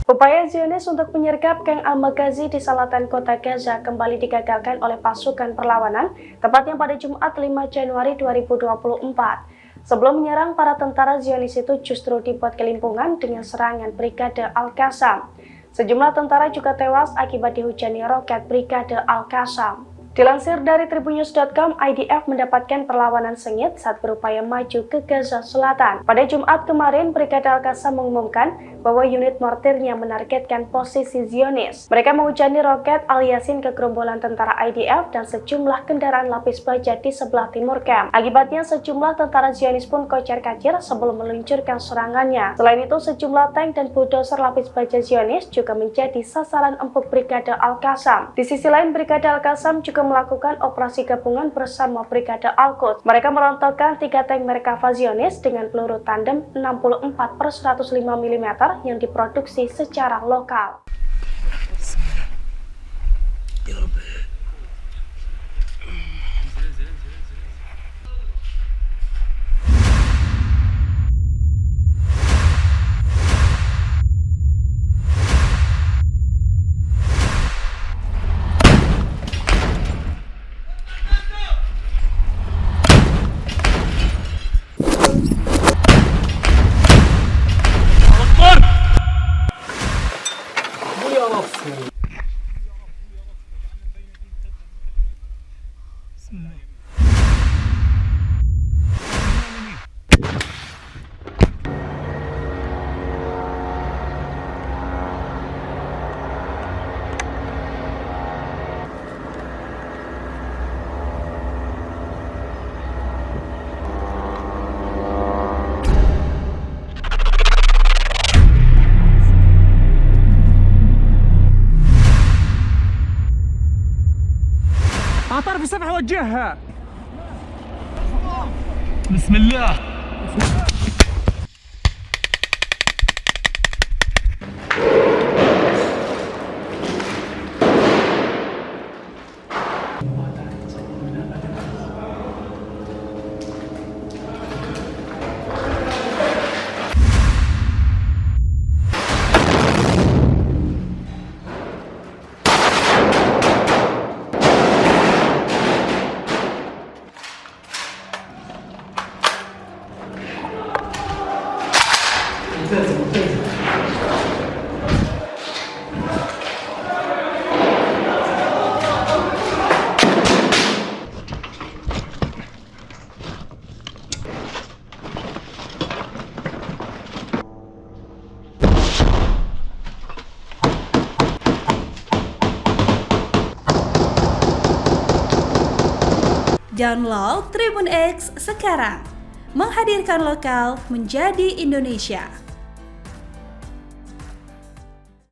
Upaya Zionis untuk menyergap geng Al-Maghazi di selatan kota Gaza kembali digagalkan oleh pasukan perlawanan, tepatnya pada Jumat 5 Januari 2024. Sebelum menyerang, para tentara Zionis itu justru dibuat kelimpungan dengan serangan Brigade Al-Qassam. Sejumlah tentara juga tewas akibat dihujani roket Brigade Al-Qassam. Dilansir dari Tribunnews.com, IDF mendapatkan perlawanan sengit saat berupaya maju ke Gaza Selatan. Pada Jumat kemarin, Brigade Al-Qassam mengumumkan bahwa unit mortirnya menargetkan posisi Zionis. Mereka menghujani roket Al-Yasin ke gerombolan tentara IDF dan sejumlah kendaraan lapis baja di sebelah timur camp. Akibatnya, sejumlah tentara Zionis pun kocar-kacir sebelum meluncurkan serangannya. Selain itu, sejumlah tank dan bulldozer lapis baja Zionis juga menjadi sasaran empuk Brigade Al-Qassam. Di sisi lain, Brigade Al-Qassam juga melakukan operasi gabungan bersama Brigade Al-Quds. Mereka merontokkan 3 tank Merkava Zionis dengan peluru tandem 64/105 mm yang diproduksi secara lokal. طرف السفح وجهها. بسم الله. Download Tribun X sekarang, menghadirkan lokal menjadi Indonesia.